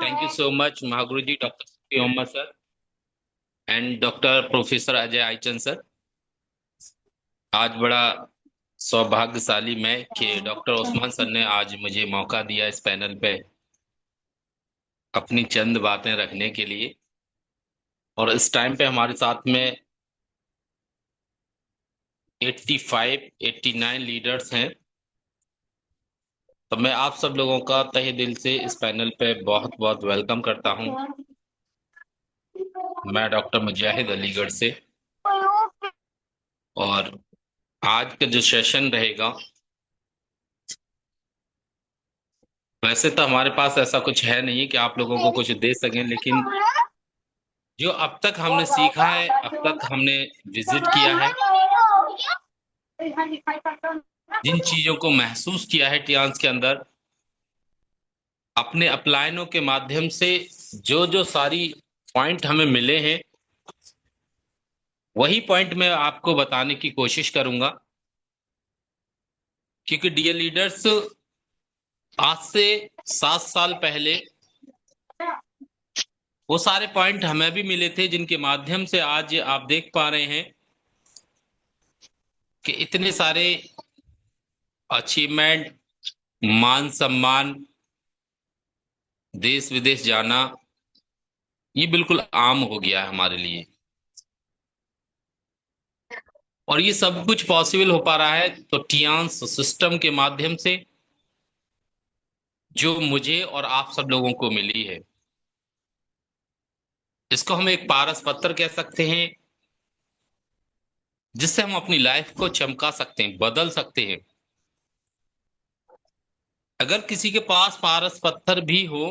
Thank you so much, Mahaguruji, Dr. Sufi Mohammed sir, and Dr. Professor Ajay Aichan sir. आज बड़ा सौभाग्यशाली मैं कि डॉक्टर ओस्मान सर ने आज मुझे मौका दिया इस पैनल पे अपनी चंद बातें रखने के लिए। और इस टाइम पे हमारे साथ में 85, 89 लीडर्स हैं। तो मैं आप सब लोगों का तहे दिल से इस पैनल पे बहुत बहुत वेलकम करता हूं। मैं डॉक्टर मुजाहिद अलीगढ़ से। और आज का जो सेशन रहेगा, वैसे तो हमारे पास ऐसा कुछ है नहीं कि आप लोगों को कुछ दे सकें, लेकिन जो अब तक हमने सीखा है, अब तक हमने विजिट किया है, जिन चीजों को महसूस किया है टियांस के अंदर, अपने अपलायनों के माध्यम से जो जो सारी पॉइंट हमें मिले हैं, वही पॉइंट मैं आपको बताने की कोशिश करूंगा। क्योंकि डियर लीडर्स, आज से 7 साल पहले वो सारे पॉइंट हमें भी मिले थे, जिनके माध्यम से आज आप देख पा रहे हैं कि इतने सारे अचीवमेंट, मान सम्मान, देश विदेश जाना, ये बिल्कुल आम हो गया है हमारे लिए। और ये सब कुछ पॉसिबल हो पा रहा है तो टियांस सिस्टम के माध्यम से, जो मुझे और आप सब लोगों को मिली है। इसको हम एक पारस पत्थर कह सकते हैं, जिससे हम अपनी लाइफ को चमका सकते हैं, बदल सकते हैं। अगर किसी के पास पारस पत्थर भी हो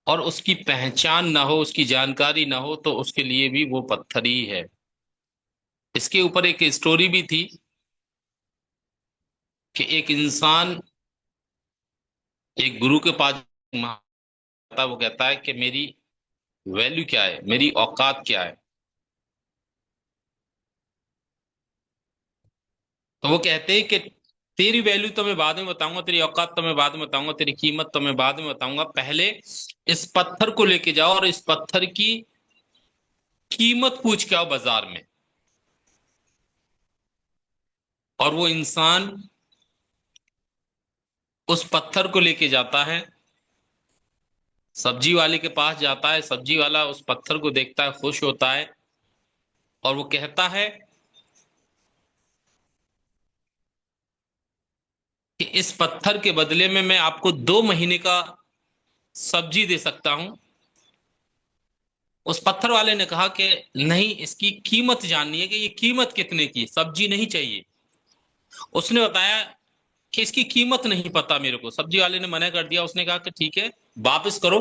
और उसकी पहचान ना हो, उसकी जानकारी ना हो, तो उसके लिए भी वो पत्थर ही है। इसके ऊपर एक स्टोरी भी थी कि एक इंसान एक गुरु के पास आता, वो कहता है कि मेरी वैल्यू क्या है, मेरी औकात क्या है। तो वो कहते हैं कि तेरी वैल्यू तो मैं बाद में बताऊंगा, तेरी औकात तो मैं बाद में बताऊंगा, तेरी कीमत तो मैं बाद में बताऊंगा। पहले इस पत्थर को लेके जाओ और इस पत्थर की कीमत पूछ के आओ बाजार में। और वो इंसान उस पत्थर को लेके जाता है, सब्जी वाले के पास जाता है। सब्जी वाला उस पत्थर को देखता है, खुश होता है, और वो कहता है कि इस पत्थर के बदले में मैं आपको 2 महीने का सब्जी दे सकता हूं। उस पत्थर वाले ने कहा कि नहीं, इसकी कीमत जाननी है कि ये कीमत कितने की, सब्जी नहीं चाहिए। उसने बताया कि इसकी कीमत नहीं पता मेरे को। सब्जी वाले ने मना कर दिया। उसने कहा कि ठीक है, वापस करो।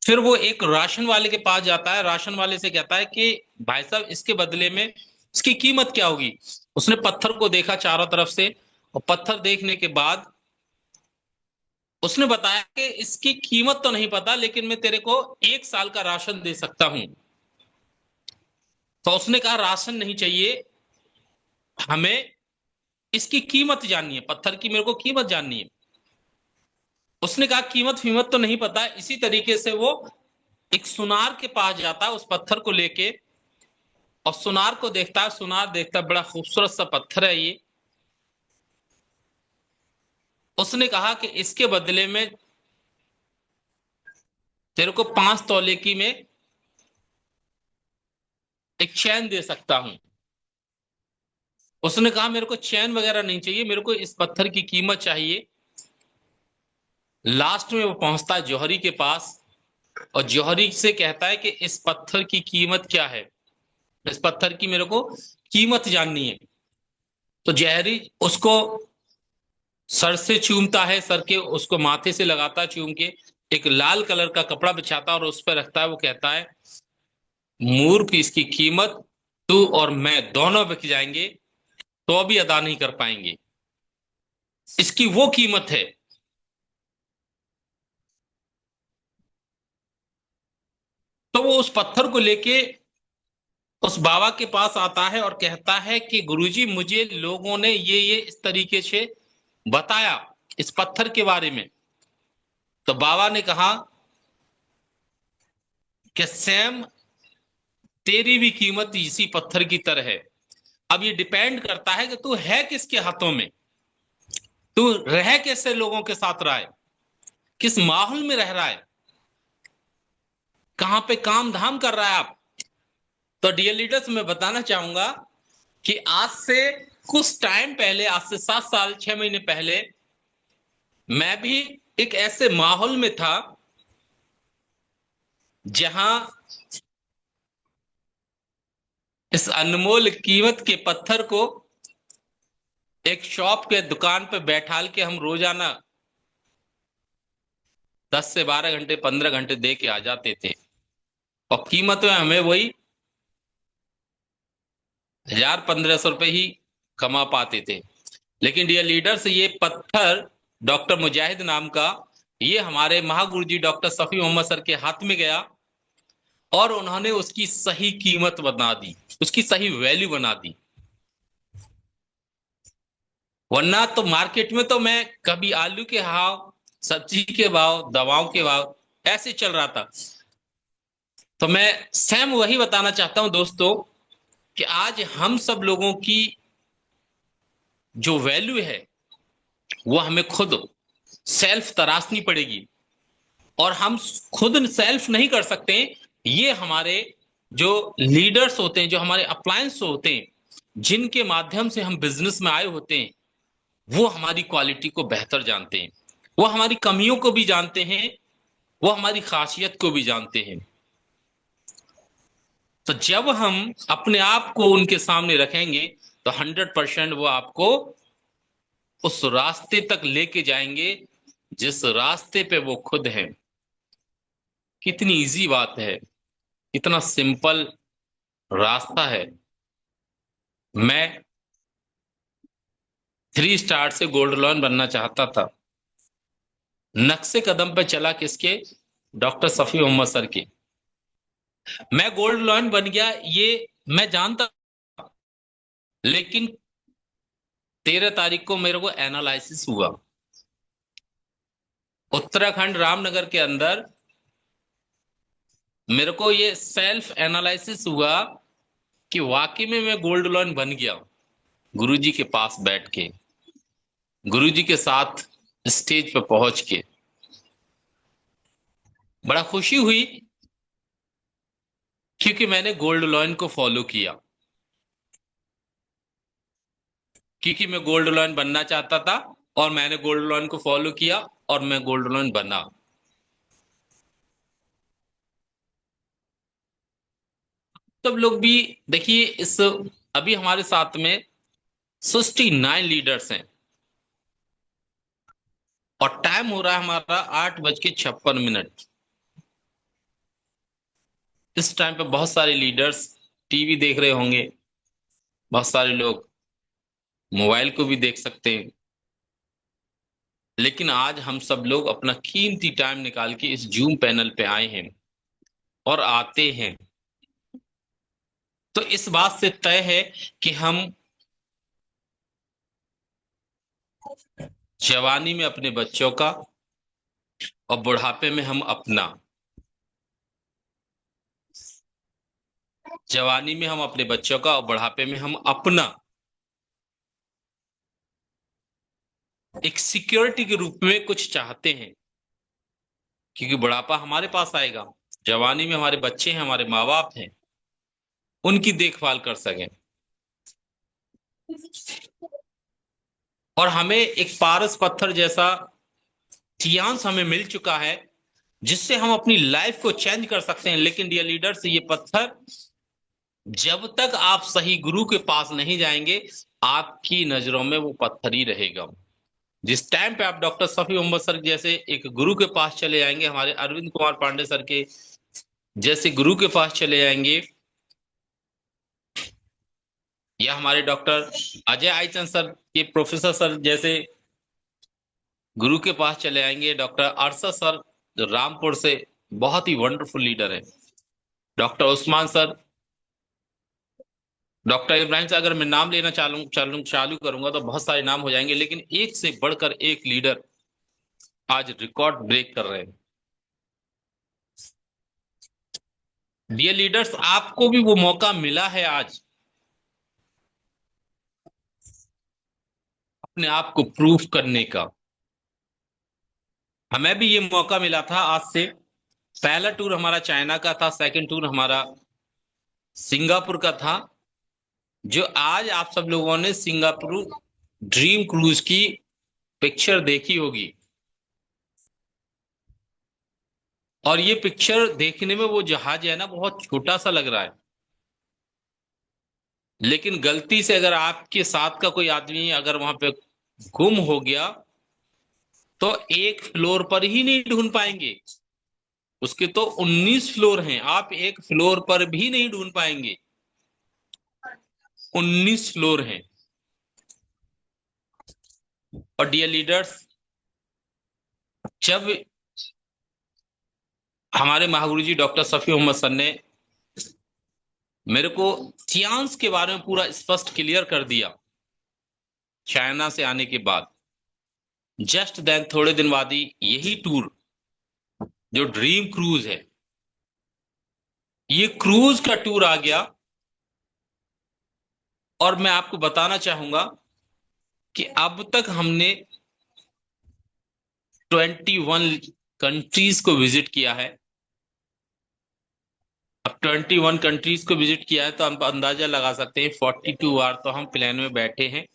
फिर वो एक राशन वाले के पास जाता है, राशन वाले से कहता है कि भाई साहब, इसके बदले में इसकी कीमत क्या होगी। उसने पत्थर को देखा चारों तरफ से, और पत्थर देखने के बाद उसने बताया कि इसकी कीमत तो नहीं पता, लेकिन मैं तेरे को 1 साल का राशन दे सकता हूं। तो उसने कहा राशन नहीं चाहिए, हमें इसकी कीमत जाननी है, पत्थर की मेरे को कीमत जाननी है। उसने कहा कीमत फीमत तो नहीं पता। इसी तरीके से वो एक सुनार के पास जाता है उस पत्थर को लेके, और सुनार को देखता है। सुनार देखता है, बड़ा खूबसूरत सा पत्थर है ये। उसने कहा कि इसके बदले में तेरे को 5 तौले की मैं एक चैन दे सकता हूं। उसने कहा मेरे को चैन वगैरह नहीं चाहिए, मेरे को इस पत्थर की कीमत चाहिए। लास्ट में वो पहुंचता है जौहरी के पास, और जौहरी से कहता है कि इस पत्थर की कीमत क्या है, इस पत्थर की मेरे को कीमत जाननी है। तो जौहरी उसको सर से चूमता है, सर के उसको माथे से लगाता है चूम के, एक लाल कलर का कपड़ा बिछाता है और उस पर रखता है। वो कहता है मूर्ख, इसकी कीमत तू और मैं दोनों बिक जाएंगे तो भी अदा नहीं कर पाएंगे। इसकी वो कीमत है। तो वो उस पत्थर को लेके उस बाबा के पास आता है और कहता है कि गुरुजी, मुझे लोगों ने ये इस तरीके से बताया इस पत्थर के बारे में। तो बाबा ने कहा कि सैम, तेरी भी कीमत इसी पत्थर की तरह है। अब ये डिपेंड करता है कि तू है किसके हाथों में, तू रह कैसे लोगों के साथ रहा है, किस माहौल में रह रहा है, कहां पे काम धाम कर रहा है आप। तो डियर लीडर्स, मैं बताना चाहूंगा कि आज से कुछ टाइम पहले, आज से 7 साल 6 महीने पहले, मैं भी एक ऐसे माहौल में था जहां इस अनमोल कीमत के पत्थर को एक शॉप के दुकान पे बैठाल के हम रोजाना 10 से 12 घंटे 15 घंटे दे के आ जाते थे, और कीमत में हमें वही 1000 1500 रुपए ही कमा पाते थे। लेकिन डियर लीडर्स, ये पत्थर डॉक्टर मुजाहिद नाम का, ये हमारे महागुरु जी डॉक्टर सफी मोहम्मद सर के हाथ में गया, और उन्होंने उसकी सही कीमत बना दी, उसकी सही वैल्यू बना दी। वरना तो मार्केट में तो मैं कभी आलू के भाव, सब्जी के भाव, दवाओं के भाव ऐसे चल रहा था। तो मैं सेम वही बताना चाहता हूं दोस्तों, कि आज हम सब लोगों की जो वैल्यू है वो हमें खुद सेल्फ तराशनी पड़ेगी। और हम खुद सेल्फ नहीं कर सकते, ये हमारे जो लीडर्स होते हैं, जो हमारे अप्लायंस होते हैं, जिनके माध्यम से हम बिजनेस में आए होते हैं, वो हमारी क्वालिटी को बेहतर जानते हैं, वो हमारी कमियों को भी जानते हैं, वो हमारी खासियत को भी जानते हैं। तो जब हम अपने आप को उनके सामने रखेंगे, तो 100% वो आपको उस रास्ते तक लेके जाएंगे जिस रास्ते पे वो खुद हैं। कितनी इजी बात है, कितना सिंपल रास्ता है। मैं 3 स्टार से गोल्ड लॉन बनना चाहता था, नक्शे कदम पे चला किसके, डॉक्टर सफी मोहम्मद सर के। मैं गोल्ड लॉन बन गया ये मैं जानता, लेकिन 13 तारीख को मेरे को एनालिसिस हुआ उत्तराखंड रामनगर के अंदर। मेरे को ये सेल्फ एनालिसिस हुआ कि वाकई में मैं गोल्ड लॉन बन गया, गुरुजी के पास बैठ के, गुरुजी के साथ स्टेज पे पहुंच के। बड़ा खुशी हुई, क्योंकि मैंने गोल्ड लॉन को फॉलो किया, क्योंकि मैं गोल्ड लॉन बनना चाहता था, और मैंने गोल्ड लॉन को फॉलो किया, और मैं गोल्ड लॉन बना। सब लोग भी देखिए, इस अभी हमारे साथ में 69 लीडर्स हैं, और टाइम हो रहा है हमारा 8:56। इस टाइम पे बहुत सारे लीडर्स टीवी देख रहे होंगे, बहुत सारे लोग मोबाइल को भी देख सकते हैं। लेकिन आज हम सब लोग अपना कीमती टाइम निकाल के इस जूम पैनल पे आए हैं और आते हैं, तो इस बात से तय है कि हम जवानी में अपने बच्चों का, और बुढ़ापे में हम अपना। जवानी में हम अपने बच्चों का, और बुढ़ापे में हम अपना एक सिक्योरिटी के रूप में कुछ चाहते हैं, क्योंकि बुढ़ापा हमारे पास आएगा। जवानी में हमारे बच्चे हैं, हमारे माँ बाप हैं, उनकी देखभाल कर सकें। और हमें एक पारस पत्थर जैसा चियांश हमें मिल चुका है, जिससे हम अपनी लाइफ को चेंज कर सकते हैं। लेकिन डियर लीडर्स, ये पत्थर, जब तक आप सही गुरु के पास नहीं जाएंगे, आपकी नजरों में वो पत्थर ही रहेगा। जिस टाइम पे आप डॉक्टर सफी मोहम्मद सर जैसे एक गुरु के पास चले जाएंगे, हमारे अरविंद कुमार पांडे सर के जैसे गुरु के पास चले जाएंगे, या हमारे डॉक्टर अजय आईचंद सर के प्रोफेसर सर जैसे गुरु के पास चले आएंगे, डॉक्टर अरशद सर जो रामपुर से बहुत ही वंडरफुल लीडर है, doctor Usman sir, doctor Ibrahim से अगर मैं नाम लेना चालू चालू चालू करूंगा तो बहुत सारे नाम हो जाएंगे। लेकिन एक से बढ़कर एक लीडर आज रिकॉर्ड ब्रेक कर रहे हैं। डियर लीडर्स, आपको भी वो मौका मिला है आज अपने आप को प्रूफ करने का। हमें भी ये मौका मिला था आज से। पहला टूर हमारा चाइना का था, सेकंड टूर हमारा सिंगापुर का था। जो आज आप सब लोगों ने सिंगापुर ड्रीम क्रूज की पिक्चर देखी होगी, और ये पिक्चर देखने में वो जहाज है ना बहुत छोटा सा लग रहा है, लेकिन गलती से अगर आपके साथ का कोई आदमी अगर वहां पे गुम हो गया तो एक फ्लोर पर ही नहीं ढूंढ पाएंगे। उसके तो 19 फ्लोर हैं, आप एक फ्लोर पर भी नहीं ढूंढ पाएंगे। 19 फ्लोर हैं। और डियर लीडर्स, जब हमारे महागुरु जी डॉक्टर सफी मोहम्मद सर ने मेरे को चांस के बारे में पूरा स्पष्ट क्लियर कर दिया चाइना से आने के बाद, जस्ट देन थोड़े दिन बाद ही यही टूर जो ड्रीम क्रूज है, ये क्रूज का टूर आ गया। और मैं आपको बताना चाहूंगा कि अब तक हमने 21 कंट्रीज को विजिट किया है। अब 21 कंट्रीज को विजिट किया है तो हम अंदाजा लगा सकते हैं 42 बार तो हम प्लेन में बैठे हैं,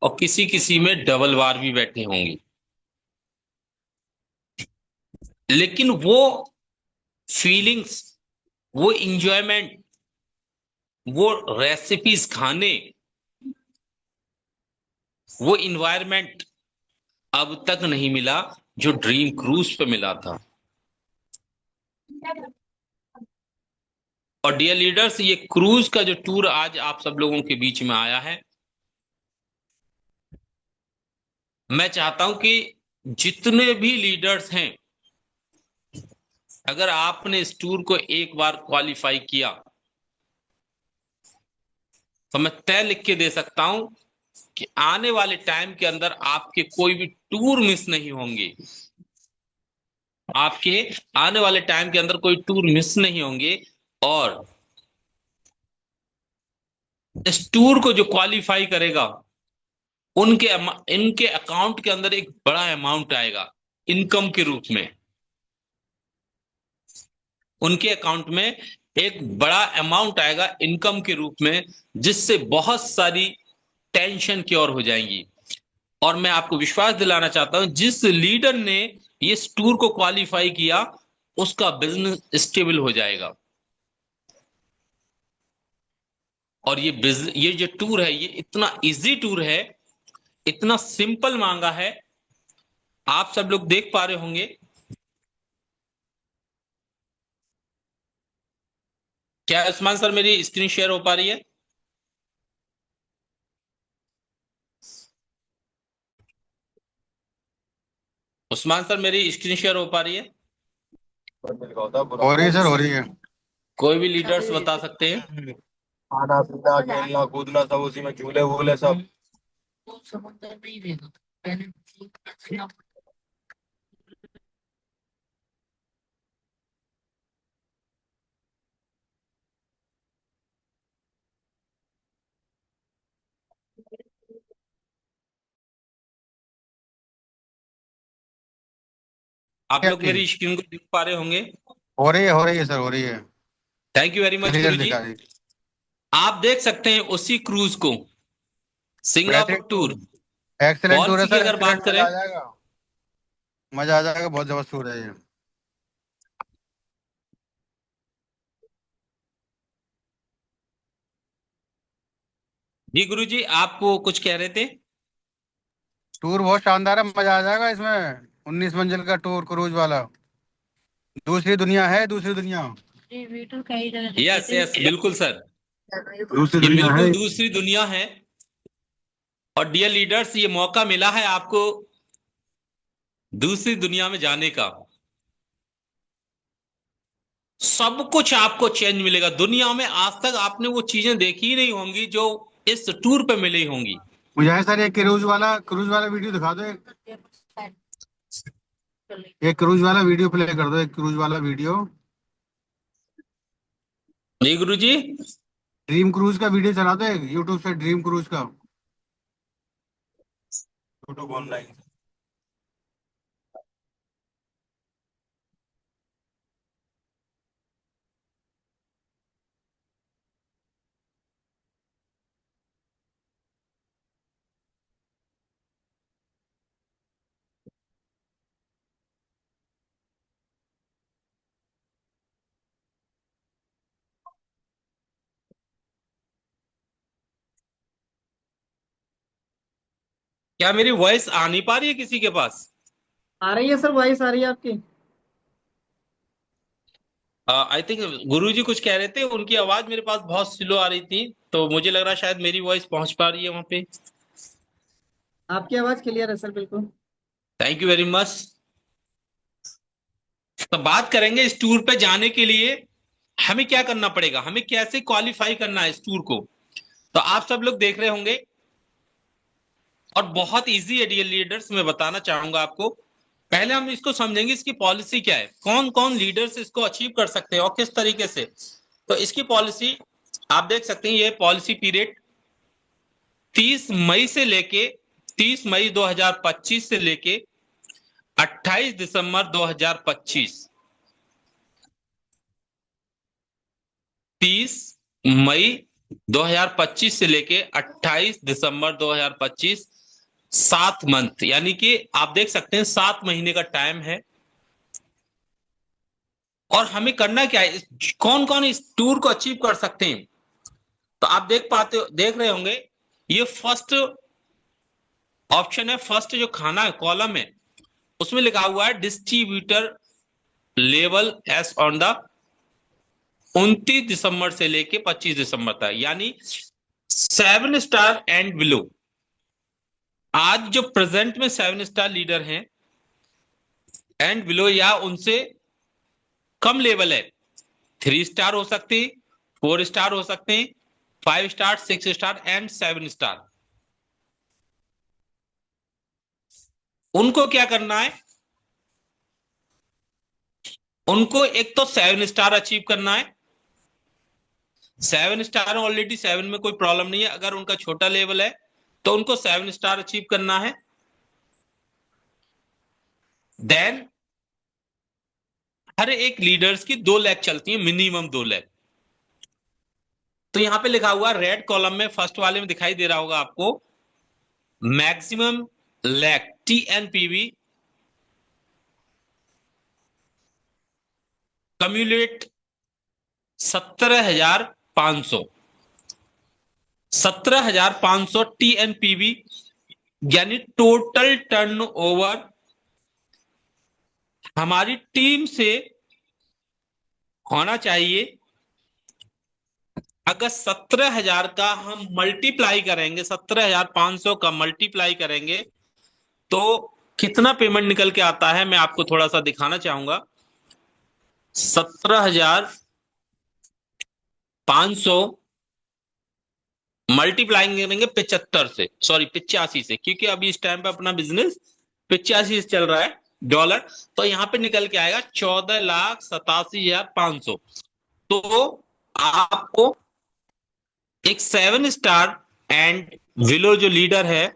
और किसी किसी में डबल बार भी बैठे होंगे। लेकिन वो फीलिंग्स, वो इंजॉयमेंट, वो रेसिपीज खाने, वो इन्वायरमेंट अब तक नहीं मिला जो ड्रीम क्रूज पे मिला था। और डियर लीडर्स, ये क्रूज का जो टूर आज आप सब लोगों के बीच में आया है, मैं चाहता हूं कि जितने भी लीडर्स हैं, अगर आपने इस टूर को एक बार क्वालिफाई किया तो मैं तय लिख के दे सकता हूं कि आने वाले टाइम के अंदर आपके कोई भी टूर मिस नहीं होंगे। आपके आने वाले टाइम के अंदर कोई टूर मिस नहीं होंगे। और इस टूर को जो क्वालिफाई करेगा उनके इनके अकाउंट के अंदर एक बड़ा अमाउंट आएगा इनकम के रूप में। उनके अकाउंट में एक बड़ा अमाउंट आएगा इनकम के रूप में, जिससे बहुत सारी टेंशन क्योर हो जाएंगी। और मैं आपको विश्वास दिलाना चाहता हूं, जिस लीडर ने इस टूर को क्वालिफाई किया उसका बिजनेस स्टेबल हो जाएगा। और ये जो टूर है, ये इतना इजी टूर है, इतना सिंपल मांगा है। आप सब लोग देख पा रहे होंगे, क्या उस्मान सर मेरी स्क्रीन शेयर हो पा रही है? उस्मान सर मेरी स्क्रीन शेयर हो पा रही है? हो रही है सर, हो रही है। कोई भी लीडर्स बता सकते हैं? खाना पीना खेलना कूदना सब उसी में, झूले वूले सब। आप लोग आपकी मेरी स्क्रीन को देख पा रहे होंगे। हो रही है सर, हो रही है। Thank you very much clear guruji. दिखा रही। आप देख सकते हैं उसी क्रूज को, बेहतरीन Singapore tour, tour. Excellent tour है पॉलिसी की सर, अगर बात एक्सीलेंट। करें, मजा आ जाएगा, मजा आ जाएगा। बहुत जबरदस्त टूर है ये। जी गुरुजी आप कुछ कह रहे थे? टूर बहुत शानदार है, मजा आ जाएगा इसमें। 19 मंजिल का टूर क्रूज वाला। दूसरी दुनिया है, दूसरी दुनिया। यस यस बिल्कुल सर, दूसरी ये दुनिया है। बिल्कुल दूसरी दुनिया है। और डियर लीडर्स, ये मौका मिला है आपको दूसरी दुनिया में जाने का। सब कुछ आपको चेंज मिलेगा दुनिया में। आज तक आपने वो चीजें देखी ही नहीं होंगी जो इस टूर पे मिली होंगी। मुझे है सर, ये क्रूज वाला वीडियो दिखा दो एक। एक क्रूज वाला वीडियो प्ले कर दो, एक क्रूज वाला वीडियो। जी गुरु जी। ड्रीम क्रूज का वीडियो चला दो एक, यूट्यूब से ड्रीम क्रूज का। YouTube online. क्या मेरी वॉइस आ नहीं पा रही है किसी के पास? आ रही है सर, वॉइस आ रही है आपकी। आई थिंक गुरुजी कुछ कह रहे थे, उनकी आवाज मेरे पास बहुत स्लो आ रही थी, तो मुझे लग रहा शायद मेरी वॉइस पहुंच पा रही है वहां पे। आपकी आवाज क्लियर है सर, बिल्कुल। Thank you very much. तो बात करेंगे इस टूर पे जाने के लिए हमें क्या करना पड़ेगा, हमें कैसे क्वालिफाई करना है इस टूर को। तो आप सब लोग देख रहे होंगे, और बहुत इजी है डियर लीडर्स, मैं बताना चाहूंगा आपको। पहले हम इसको समझेंगे, इसकी पॉलिसी क्या है, कौन कौन लीडर्स इसको अचीव कर सकते हैं और किस तरीके से। तो इसकी पॉलिसी आप देख सकते हैं, ये पॉलिसी पीरियड 30 मई से लेके 30 मई 2025 से लेके 28 दिसंबर 2025। 30 मई 2025 से लेके 28 दिसंबर 2025, 7 मंथ, यानी कि आप देख सकते हैं 7 महीने का टाइम है। और हमें करना क्या है, कौन कौन इस टूर को अचीव कर सकते हैं। तो आप देख रहे होंगे, ये फर्स्ट ऑप्शन है, फर्स्ट जो खाना है कॉलम है, उसमें लिखा हुआ है distributor level S on the 29 दिसंबर से लेके 25 दिसंबर तक, यानी 7 स्टार एंड बिलो। आज जो प्रेजेंट में 7 स्टार लीडर हैं एंड बिलो, या उनसे कम लेवल है, 3 स्टार हो सकते हैं, 4 स्टार हो सकते हैं, 5 स्टार, 6 स्टार एंड 7 स्टार। उनको क्या करना है, उनको एक तो 7 स्टार अचीव करना है। 7 स्टार ऑलरेडी, 7 में कोई प्रॉब्लम नहीं है, अगर उनका छोटा लेवल है तो उनको 7 स्टार अचीव करना है। देन हर एक लीडर्स की 2 लैख चलती है, मिनिमम 2 लैख। तो यहां पे लिखा हुआ रेड कॉलम में फर्स्ट वाले में दिखाई दे रहा होगा आपको, मैक्सिमम लैख TNPV कम्युलेट 17,500, 17,500 TNPV, यानी टोटल टर्नओवर हमारी टीम से होना चाहिए। अगर 17,000 का हम मल्टीप्लाई करेंगे, 17,500 का मल्टीप्लाई करेंगे, तो कितना पेमेंट निकल के आता है, मैं आपको थोड़ा सा दिखाना चाहूंगा। 17,500 मल्टीप्लाई करेंगे 75 से, सॉरी 85 से, क्योंकि अभी इस टाइम पे अपना बिजनेस 85 से चल रहा है डॉलर। तो यहां पे निकल के आएगा 14,87,500। तो आपको एक 7 स्टार एंड विलो जो लीडर है,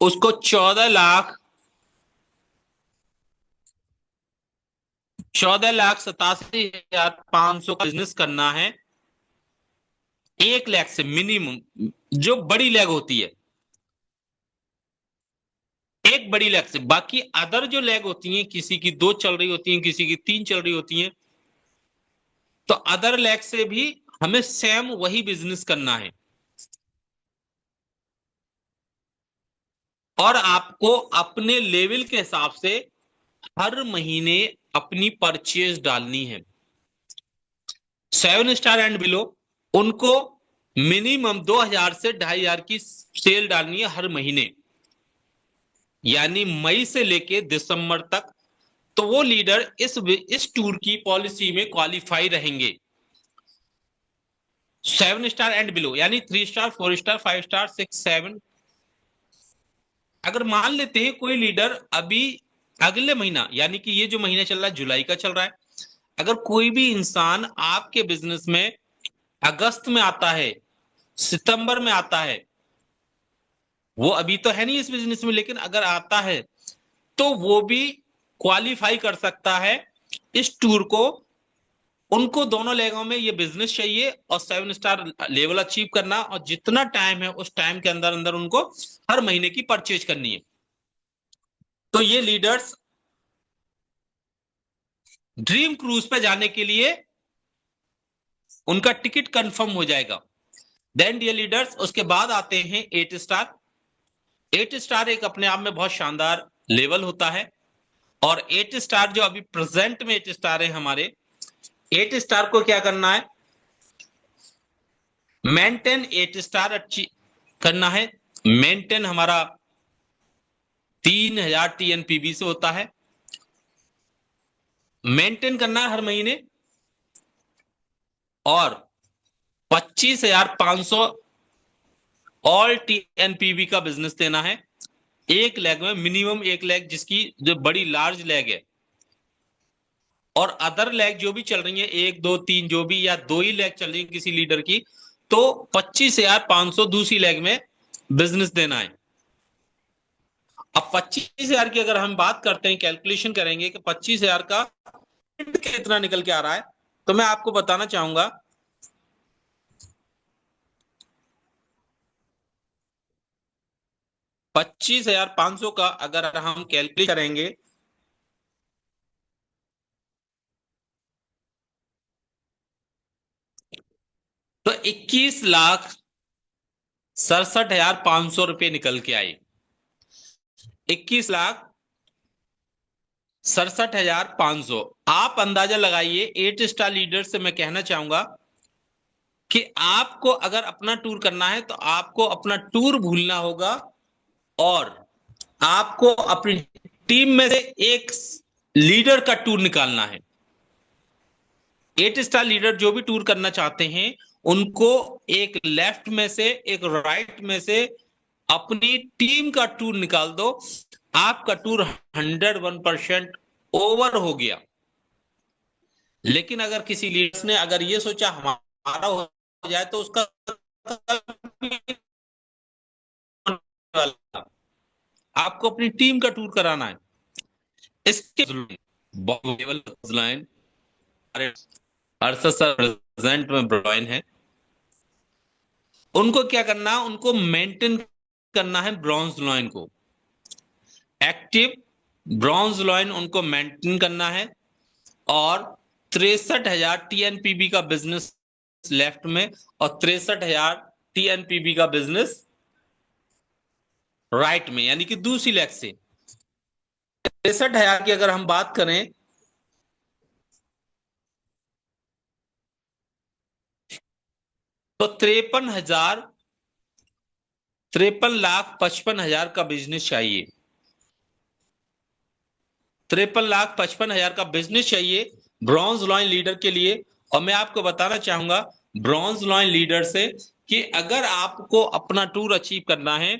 उसको 14,87,500 का बिजनेस करना है। 1 लाख से मिनिमम, जो बड़ी लैग होती है, एक बड़ी लैग से, बाकी अदर जो लैग होती हैं, किसी की 2 चल रही होती हैं, किसी की 3 चल रही होती हैं, तो अदर लैग से भी हमें सेम वही बिजनेस करना है। और आपको अपने लेवल के हिसाब से हर महीने अपनी परचेज डालनी है। 7 स्टार एंड बिलो, उनको मिनिमम 2,000 से 2,500 की सेल डालनी है हर महीने, यानी मई से लेके दिसंबर तक। तो वो लीडर इस टूर की पॉलिसी में क्वालिफाई रहेंगे। 7 स्टार एंड बिलो, यानी 3 स्टार, 4 स्टार, 5 स्टार, 6, 7। अगर मान लेते हैं कोई लीडर अभी अगले महीना, यानी कि ये जो महीना चल रहा है जुलाई का चल रहा है, अगर कोई भी इंसान आपके बिजनेस में अगस्त में आता है, सितंबर में आता है, वो अभी तो है नहीं इस बिजनेस में, लेकिन अगर आता है तो वो भी क्वालिफाई कर सकता है इस टूर को। उनको दोनों लेगों में ये बिजनेस चाहिए और 7 स्टार लेवल अचीव करना, और जितना टाइम है उस टाइम के अंदर अंदर उनको हर महीने की परचेज करनी है। तो ये लीडर्स ड्रीम क्रूज पे जाने के लिए उनका टिकट कंफर्म हो जाएगा। देन डियर लीडर्स, उसके बाद आते हैं 8 स्टार। 8 स्टार एक अपने आप में बहुत शानदार लेवल होता है, और 8 स्टार जो अभी प्रेजेंट में 8 स्टार है हमारे, 8 स्टार को क्या करना है, मेंटेन 8 स्टार अच्छी करना है। मेंटेन हमारा 3000 TNPB से होता है, मेंटेन करना है हर महीने, और 25,500 ऑल TNPB का बिजनेस देना है एक लेग में, मिनिमम एक लेग जिसकी जो बड़ी लार्ज लेग है, और अदर लेग जो भी चल रही है 1 2 3 जो भी, या 2 ही लेग चल रही है किसी लीडर की, तो 25,500 दूसरी लेग में बिजनेस देना है। अब 25,000 की अगर हम बात करते हैं, कैलकुलेशन करेंगे कि 25,000 का कितना निकल के आ रहा है, तो मैं आपको बताना चाहूंगा 25,500 का अगर हम कैलकुलेट करेंगे तो 21,67,500 रुपए निकल के आए। 21,67,500। आप अंदाजा लगाइए। 8 स्टार लीडर से मैं कहना चाहूंगा कि आपको अगर अपना टूर करना है तो आपको अपना टूर भूलना होगा, और आपको अपनी टीम में से एक लीडर का टूर निकालना है। 8 स्टार लीडर जो भी टूर करना चाहते हैं उनको एक लेफ्ट में से एक राइट में से अपनी टीम का टूर निकाल दो। आपका टूर 101% ओवर हो गया। लेकिन अगर किसी लीडर्स ने अगर ये सोचा हमारा हो जाए तो उसका आपको अपनी टीम का टूर कराना है। इसके लाइन अरसद सर प्रेजेंट में ब्रॉयन है, उनको क्या करना, उनको मेंटेन करना है ब्रॉन्ज लॉइन को, एक्टिव ब्रॉन्ज लॉइन उनको मेंटेन करना है, और 63,000 TNPB का बिजनेस लेफ्ट में और 63,000 TNPB का बिजनेस राइट में, यानी कि दूसरी लेग से। 63,000 की अगर हम बात करें तो 53,55,000 का बिजनेस चाहिए। 53,55,000 का बिजनेस चाहिए ब्रॉन्ज लॉइन लीडर के लिए। और मैं आपको बताना चाहूंगा ब्रॉन्ज लॉइन लीडर से कि अगर आपको अपना टूर अचीव करना है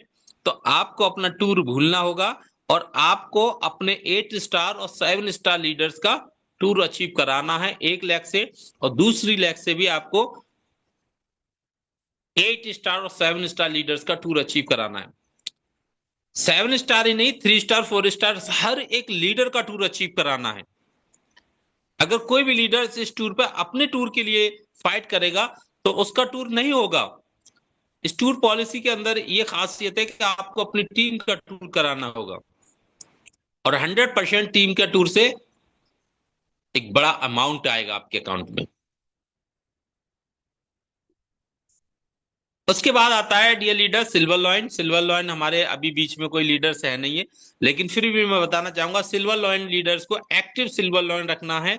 तो आपको अपना टूर भूलना होगा, और आपको अपने 8 स्टार और 7 स्टार लीडर्स का टूर अचीव कराना है एक लेग से, और दूसरी लेग से भी आपको 8 स्टार और 7 स्टार लीडर्स का टूर अचीव कराना है। 7 स्टार ही नहीं, 3 स्टार 4 स्टार हर एक लीडर का टूर अचीव कराना है। अगर कोई भी लीडर इस टूर पर अपने टूर के लिए फाइट करेगा तो उसका टूर नहीं होगा। इस टूर पॉलिसी के अंदर यह खासियत है कि आपको अपनी टीम का टूर कराना होगा, और 100% टीम का टूर से एक बड़ा अमाउंट आएगा आपके अकाउंट में। उसके बाद आता है dear leader silver lion. Silver lion हमारे अभी बीच में कोई लीडर्स है नहीं है, लेकिन फिर भी मैं बताना चाहूंगा सिल्वर लॉइन लीडर्स को एक्टिव सिल्वर लॉइन रखना है।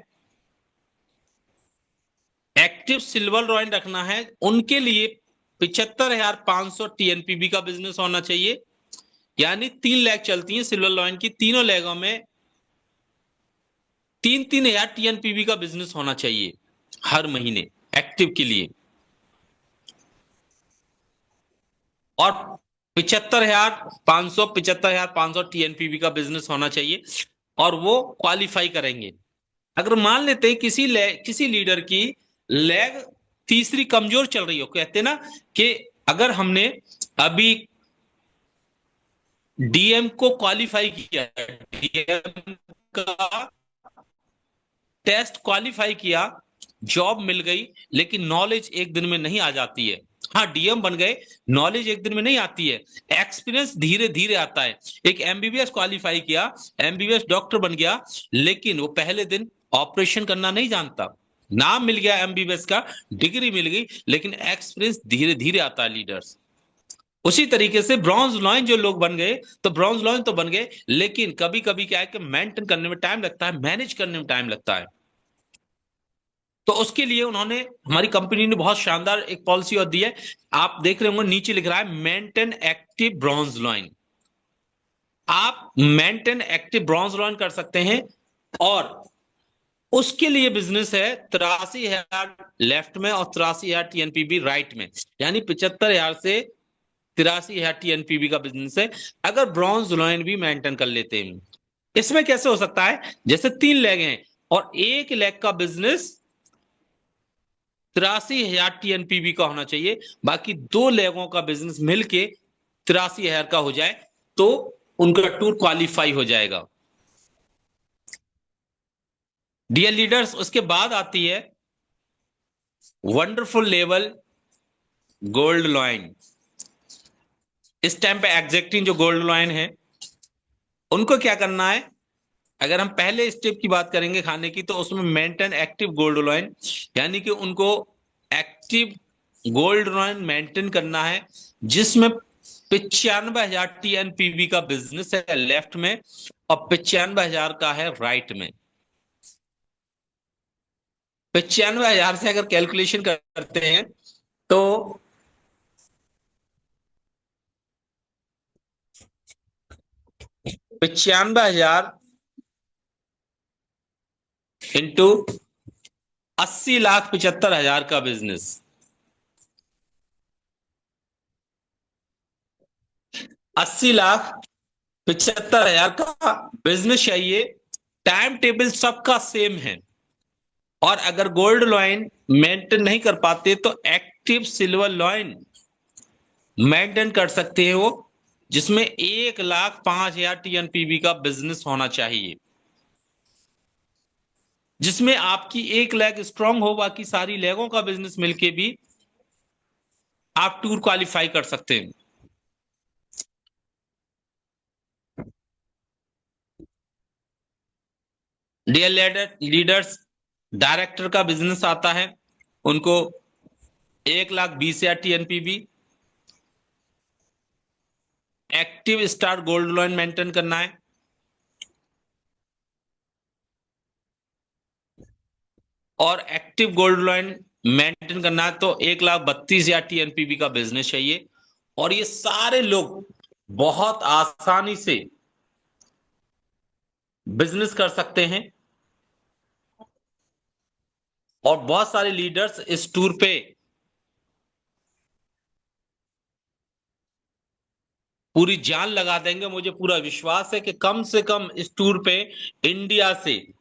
एक्टिव सिल्वर लॉइन रखना है उनके लिए 75,500 TNPB का बिजनेस होना चाहिए, यानी 3 लेग चलती हैं सिल्वर लॉइन की, तीनों लेगों में 3,000 TNPB का बिजनेस होना चाहिए हर महीने एक्टिव के लिए, और 75,500 TNPB का बिजनेस होना चाहिए और वो क्वालिफाई करेंगे। अगर मान लेते हैं किसी लीडर की लेग तीसरी कमजोर चल रही हो, कहते ना कि अगर हमने अभी डीएम को क्वालिफाई किया, डीएम का टेस्ट क्वालिफाई किया, जॉब मिल गई, लेकिन नॉलेज एक दिन में नहीं आ जाती है। हाँ, डीएम बन गए, नॉलेज एक दिन में नहीं आती है, एक्सपीरियंस धीरे धीरे आता है। एक एमबीबीएस क्वालिफाई किया, एमबीबीएस डॉक्टर बन गया, लेकिन वो पहले दिन ऑपरेशन करना नहीं जानता। नाम मिल गया एमबीबीएस का, डिग्री मिल गई, लेकिन एक्सपीरियंस धीरे धीरे आता है लीडर्स। उसी तरीके से ब्रॉन्ज लॉइन जो लोग बन गए, तो ब्रॉन्ज लॉइन तो बन गए, लेकिन कभी कभी क्या है कि मेंटेन करने में टाइम लगता है, मैनेज करने में टाइम लगता है। तो उसके लिए उन्होंने, हमारी कंपनी ने बहुत शानदार एक पॉलिसी और दी है। आप देख रहे होंगे नीचे लिख रहा है मेंटेन एक्टिव ब्रॉन्ज लॉइन। आप मेंटेन एक्टिव ब्रॉन्ज लॉइन कर सकते हैं, और उसके लिए बिजनेस है 83,000 लेफ्ट में और 83,000 टीएनपीबी राइट में, यानी 75,000 से 83,000 टीएनपीबी का बिजनेस है, अगर ब्रॉन्ज लॉइन भी मेंटेन कर लेते हैं। इसमें कैसे हो सकता है, जैसे 3 लेग हैं और एक लेग का बिजनेस 83,000 टीएनपीबी का होना चाहिए, बाकी 2 लेगों का बिजनेस मिलके 83,000 का हो जाए, तो उनका टूर क्वालिफाई हो जाएगा। डियर लीडर्स, उसके बाद आती है वंडरफुल लेवल गोल्ड लॉइन। इस टाइम पे एग्जैक्टिंग जो गोल्ड लॉइन है, उनको क्या करना है, अगर हम पहले स्टेप की बात करेंगे खाने की, तो उसमें मेंटेन एक्टिव गोल्ड लॉइन, यानी कि उनको एक्टिव गोल्ड लॉइन मेंटेन करना है, जिसमें 95,000 टीएनपीबी का बिजनेस है लेफ्ट में और 95,000 का है राइट में। 95,000 से अगर कैलकुलेशन करते हैं तो 95,000 इंटू 80,75,000 का बिजनेस, 80,75,000 का बिजनेस चाहिए। टाइम टेबल सबका सेम है, और अगर गोल्ड लॉइन मेंटेन नहीं कर पाते तो एक्टिव सिल्वर लॉइन मेंटेन कर सकते हैं वो, जिसमें 1,05,000 टीएनपीबी का बिजनेस होना चाहिए, जिसमें आपकी एक लेग स्ट्रांग हो, बाकी सारी लेगों का बिजनेस मिलके भी आप टूर क्वालिफाई कर सकते हैं। डियर लीडर्स, डायरेक्टर का बिजनेस आता है, उनको 1,20,000 TNPB active star gold lion maintain करना है, और एक्टिव गोल्ड लॉइन मेंटेन करना है तो 1,32,000 टीएनपीबी का बिजनेस चाहिए। और ये सारे लोग बहुत आसानी से बिजनेस कर सकते हैं, और बहुत सारे लीडर्स इस टूर पे पूरी जान लगा देंगे। मुझे पूरा विश्वास है कि कम से कम इस टूर पे इंडिया से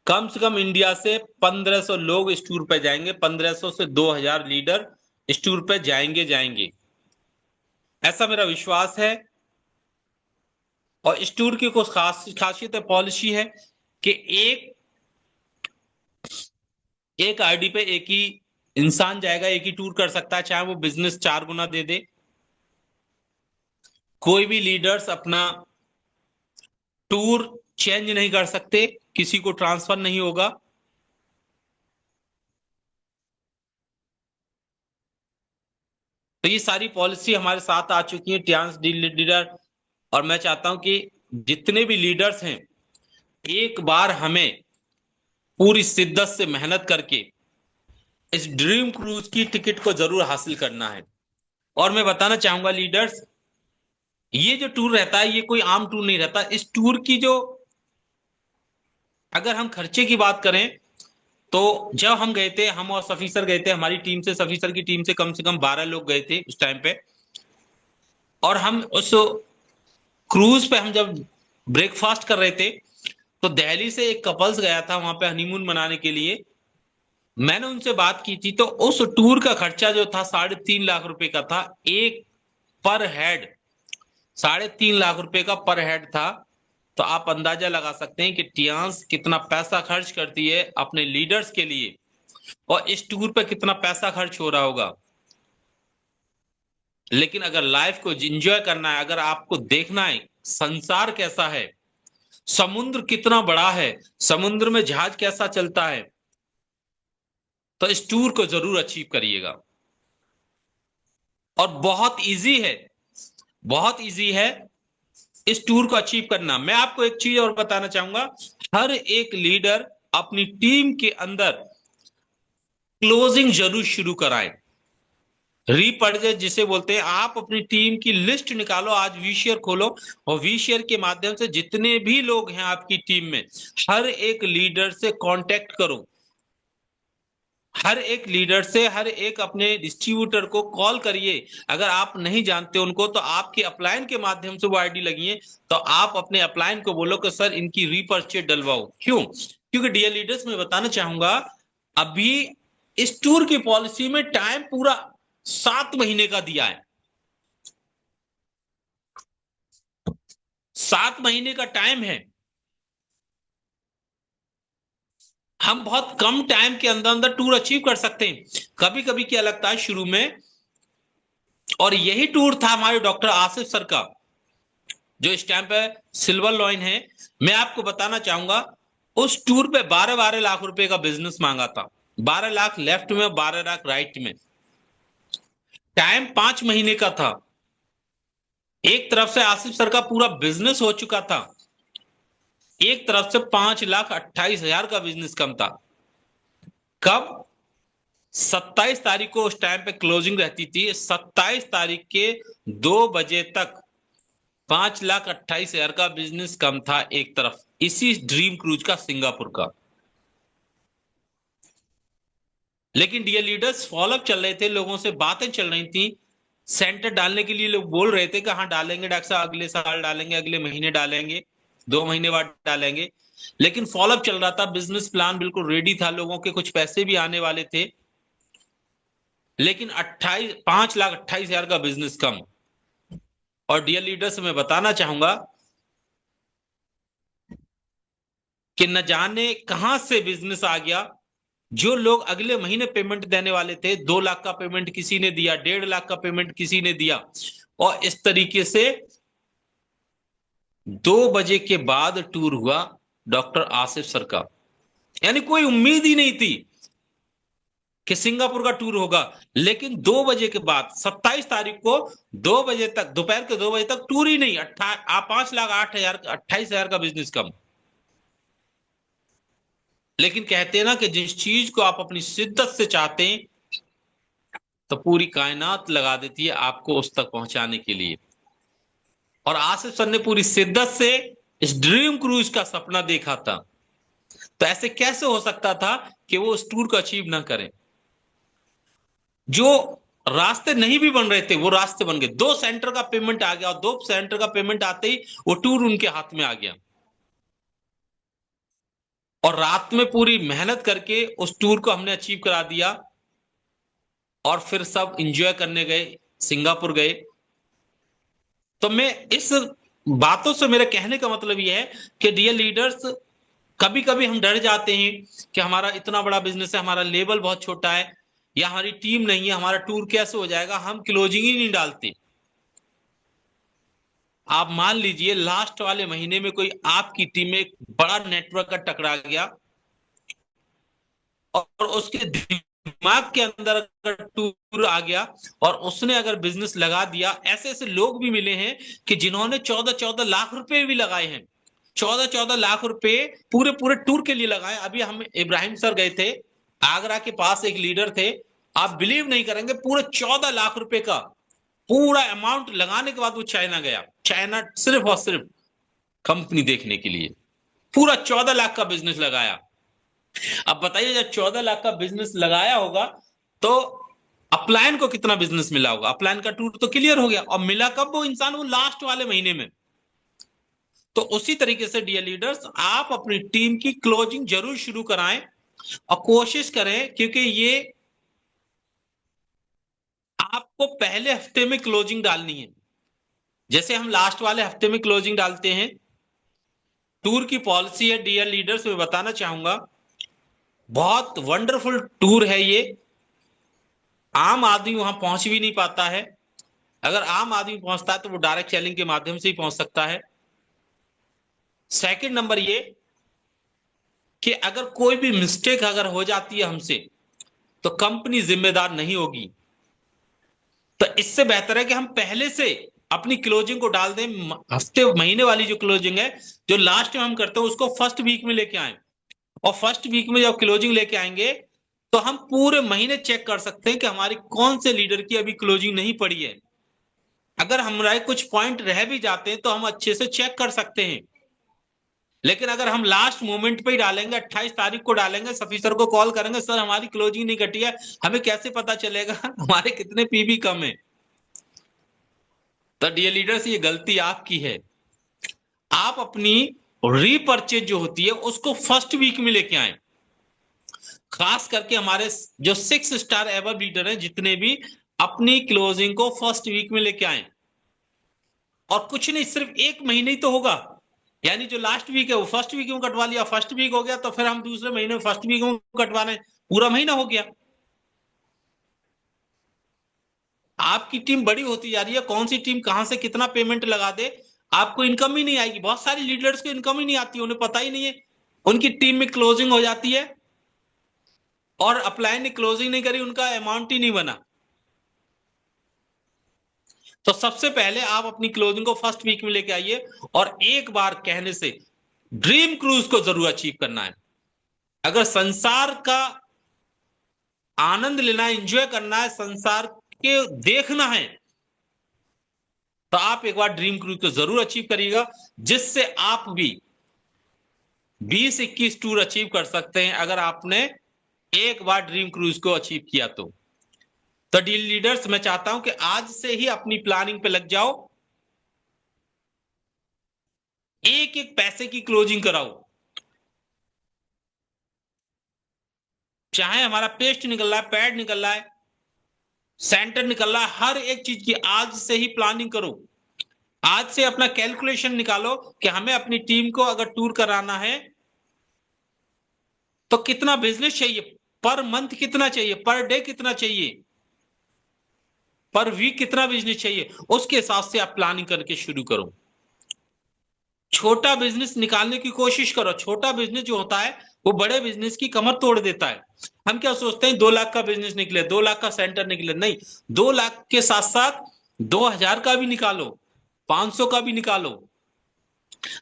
कम से कम 1,500 लोग इस टूर पे जाएंगे, 1,500 से 2,000 लीडर इस टूर पे जाएंगे, ऐसा मेरा विश्वास है। और इस टूर की कुछ खासियत पॉलिसी है कि एक आईडी पे एक ही इंसान जाएगा, एक ही टूर कर सकता है, चाहे वो बिजनेस 4 गुना दे दे। कोई भी लीडर्स अपना टूर चेंज नहीं कर सकते, किसी को ट्रांसफर नहीं होगा। तो ये सारी पॉलिसी हमारे साथ आ चुकी है ट्रांस लीडर, और मैं चाहता हूं कि जितने भी लीडर्स हैं, एक बार हमें पूरी शिद्दत से मेहनत करके इस ड्रीम क्रूज की टिकट को जरूर हासिल करना है। और मैं बताना चाहूंगा लीडर्स, ये जो टूर रहता है ये कोई आम टूर नहीं रहता। इस टूर की जो, अगर हम खर्चे की बात करें, तो जब हम गए थे, हम और सफी सर गए थे, हमारी टीम से, सफी सर की टीम से कम 12 लोग गए थे उस टाइम पे। और हम उस क्रूज पे हम जब ब्रेकफास्ट कर रहे थे, तो दिल्ली से एक कपल्स गया था वहां पे हनीमून मनाने के लिए। मैंने उनसे बात की थी, तो उस टूर का खर्चा जो था 3.5 लाख रुपए का था, एक पर हेड। 3.5 लाख रुपए का पर हेड था। तो आप अंदाजा लगा सकते हैं कि टियांस कितना पैसा खर्च करती है अपने लीडर्स के लिए, और इस टूर पे कितना पैसा खर्च हो रहा होगा। लेकिन अगर लाइफ को एंजॉय करना है, अगर आपको देखना है संसार कैसा है, समुद्र कितना बड़ा है, समुद्र में जहाज कैसा चलता है, तो इस टूर को जरूर अचीव करिएगा। और बहुत इजी है, बहुत इजी है इस टूर को अचीव करना। मैं आपको एक चीज और बताना चाहूंगा, हर एक लीडर अपनी टीम के अंदर क्लोजिंग जरूर शुरू कराए। रीपर्चेज जिसे बोलते हैं, आप अपनी टीम की लिस्ट निकालो, आज वीशेयर खोलो और वीशेयर के माध्यम से जितने भी लोग हैं आपकी टीम में, हर एक लीडर से कांटेक्ट करो। हर एक लीडर से, हर एक अपने डिस्ट्रीब्यूटर को कॉल करिए। अगर आप नहीं जानते उनको, तो आपके अपलाइन के माध्यम से वो आईडी लगी है, तो आप अपने अपलाइन को बोलो कि सर इनकी रीपर्चेज डलवाओ। क्यों? क्योंकि डियर लीडर्स, मैं बताना चाहूंगा, अभी इस टूर की पॉलिसी में टाइम पूरा 7 महीने का दिया है। 7 महीने का टाइम है। हम बहुत कम टाइम के अंदर अंदर टूर अचीव कर सकते हैं। कभी कभी क्या लगता है शुरू में, और यही टूर था हमारे डॉक्टर आसिफ सर का, जो इस टाइम पे सिल्वर लॉइन है। मैं आपको बताना चाहूंगा, उस टूर पे 12-12 लाख रुपए का बिजनेस मांगा था। 12 लाख लेफ्ट में, 12 लाख राइट में। टाइम 5 महीने का था। एक तरफ से आसिफ सर का पूरा बिजनेस हो चुका था, एक तरफ से 5,28,000 का बिजनेस कम था। कब? 27 तारीख को उस टाइम पे क्लोजिंग रहती थी। 27 तारीख के 2 बजे तक 5,28,000 का बिजनेस कम था एक तरफ, इसी ड्रीम क्रूज का, सिंगापुर का। लेकिन डियर लीडर्स, फॉलोअप चल रहे थे, लोगों से बातें चल रही थी, सेंटर डालने के लिए लोग बोल रहे थे कि हाँ डालेंगे डॉक्टर साहब, अगले साल डालेंगे, अगले महीने डालेंगे, 2 महीने बाद डालेंगे। लेकिन फॉलोअप चल रहा था, बिजनेस प्लान बिल्कुल रेडी था, लोगों के कुछ पैसे भी आने वाले थे। लेकिन 5,28,000 का बिजनेस कम। और डियर लीडर्स, मैं बताना चाहूंगा कि न जाने कहां से बिजनेस आ गया। जो लोग अगले महीने पेमेंट देने वाले थे, 2 लाख का पेमेंट किसी ने दिया, 1.5 लाख का पेमेंट किसी ने दिया, और इस तरीके से 2 बजे के बाद टूर हुआ डॉक्टर आसिफ सर का। यानी कोई उम्मीद ही नहीं थी कि सिंगापुर का टूर होगा। लेकिन 2 बजे के बाद 27 तारीख को 2 बजे तक, दोपहर के 2 बजे तक टूर ही नहीं। 5,08,000 का बिजनेस कम। लेकिन कहते हैं ना कि जिस चीज को आप अपनी शिद्दत से चाहते हैं, तो पूरी कायनात लगा देती है आपको उस तक पहुंचाने के लिए। और आसिफ सर ने पूरी शिद्दत से इस ड्रीम क्रूज का सपना देखा था। तो ऐसे कैसे हो सकता था कि वो उस टूर को अचीव ना करें? जो रास्ते नहीं भी बन रहे थे, वो रास्ते बन गए। 2 सेंटर का पेमेंट आ गया, और 2 सेंटर का पेमेंट आते ही वो टूर उनके हाथ में आ गया। और रात में पूरी मेहनत करके उस टूर को हमने अचीव करा दिया। और फिर सब एंजॉय करने गए, सिंगापुर गए। तो मैं इस बातों से, मेरे कहने का मतलब यह है कि डियर लीडर्स, कभी कभी हम डर जाते हैं कि हमारा इतना बड़ा बिजनेस है, हमारा लेवल बहुत छोटा है, या हमारी टीम नहीं है, हमारा टूर कैसे हो जाएगा, हम क्लोजिंग ही नहीं डालते। आप मान लीजिए लास्ट वाले महीने में कोई आपकी टीम में एक बड़ा नेटवर्क का टकरा गया, और उसके दिमाग के अंदर अगर टूर आ गया और उसने अगर बिजनेस लगा दिया। ऐसे ऐसे लोग भी मिले हैं कि जिन्होंने 14-14 लाख रुपए भी लगाए हैं। 14-14 लाख रुपए पूरे पूरे टूर के लिए लगाए। अभी हम इब्राहिम सर गए थे, आगरा के पास एक लीडर थे, आप बिलीव नहीं करेंगे, पूरे 14 लाख रुपए का पूरा अमाउंट लगाने के बाद वो चाइना गया। चाइना सिर्फ और सिर्फ कंपनी देखने के लिए पूरा 14 लाख का बिजनेस लगाया। अब बताइए, जब 14 लाख का बिजनेस लगाया होगा, तो अपलाइन को कितना बिजनेस मिला होगा? अपलाइन का टूर तो क्लियर हो गया, और मिला कब वो इंसान? वो लास्ट वाले महीने में। तो उसी तरीके से डियर लीडर्स, आप अपनी टीम की क्लोजिंग जरूर शुरू कराएं और कोशिश करें, क्योंकि ये आपको पहले हफ्ते में क्लोजिंग डालनी है। जैसे हम लास्ट वाले हफ्ते में क्लोजिंग डालते हैं, टूर की पॉलिसी है डियर लीडर्स, मैं बताना चाहूंगा, बहुत वंडरफुल टूर है ये। आम आदमी वहां पहुंच भी नहीं पाता है। अगर आम आदमी पहुंचता है तो वो डायरेक्ट सेलिंग के माध्यम से ही पहुंच सकता है। सेकंड नंबर ये कि अगर कोई भी मिस्टेक अगर हो जाती है हमसे, तो कंपनी जिम्मेदार नहीं होगी। तो इससे बेहतर है कि हम पहले से अपनी क्लोजिंग को डाल दें। हफ्ते महीने वाली जो क्लोजिंग है, जो लास्ट में हम करते हैं, उसको फर्स्ट वीक में लेके आए। और फर्स्ट वीक में जब क्लोजिंग लेके आएंगे, तो हम पूरे महीने चेक कर सकते हैं कि हमारी कौन से लीडर की अभी क्लोजिंग नहीं पड़ी है। अगर हमारे कुछ पॉइंट रह भी जाते हैं तो हम अच्छे से चेक कर सकते हैं। लेकिन अगर हम लास्ट मोमेंट पे ही डालेंगे, 28 तारीख को डालेंगे, सफी सर को कॉल करेंगे, सर हमारी क्लोजिंग नहीं कटी है, हमें कैसे पता चलेगा हमारे कितने पीबी कम है। तो डियर लीडर्स, ये गलती आपकी है। आप अपनी रीपर्चेज जो होती है उसको फर्स्ट वीक में लेके आए। खास करके हमारे जो 6 स्टार एवर लीडर हैं, जितने भी, अपनी क्लोजिंग को फर्स्ट वीक में लेके आए। और कुछ नहीं, सिर्फ एक महीने ही तो होगा। यानी जो लास्ट वीक है वो फर्स्ट वीक में कटवा लिया, फर्स्ट वीक हो गया तो फिर हम दूसरे महीने में फर्स्ट वीक में कटवाने, पूरा महीना हो गया। आपकी टीम बड़ी होती जा रही है, कौन सी टीम कहां से कितना पेमेंट लगा दे, आपको इनकम ही नहीं आएगी। बहुत सारी लीडर्स को इनकम ही नहीं आती, उन्हें पता ही नहीं है। उनकी टीम में क्लोजिंग हो जाती है और अप्लाई ने क्लोजिंग नहीं करी, उनका अमाउंट ही नहीं बना। तो सबसे पहले आप अपनी क्लोजिंग को फर्स्ट वीक में लेके आइए, और एक बार कहने से ड्रीम क्रूज को जरूर अचीव करना है। अगर संसार का आनंद लेना है, एंजॉय करना है, संसार के देखना है, तो आप एक बार ड्रीम क्रूज को जरूर अचीव करिएगा, जिससे आप भी 20-21 टूर अचीव कर सकते हैं, अगर आपने एक बार ड्रीम क्रूज को अचीव किया तो। डील लीडर्स, मैं चाहता हूं कि आज से ही अपनी प्लानिंग पे लग जाओ, एक एक पैसे की क्लोजिंग कराओ। चाहे हमारा पेस्ट निकल रहा है, पैड निकल रहा है, सेंटर निकल रहा है, हर एक चीज की आज से ही प्लानिंग करो। आज से अपना कैलकुलेशन निकालो कि हमें अपनी टीम को अगर टूर कराना है तो कितना बिजनेस चाहिए, पर मंथ कितना चाहिए, पर डे कितना चाहिए, पर वीक कितना बिजनेस चाहिए, उसके हिसाब से आप प्लानिंग करके शुरू करो। छोटा बिजनेस निकालने की कोशिश करो। छोटा बिजनेस जो होता है वो बड़े बिजनेस की कमर तोड़ देता है। हम क्या सोचते हैं, 2 लाख का बिजनेस निकले, 2 लाख का सेंटर निकले, नहीं, 2 लाख के साथ साथ 2000 का भी निकालो, 500 का भी निकालो।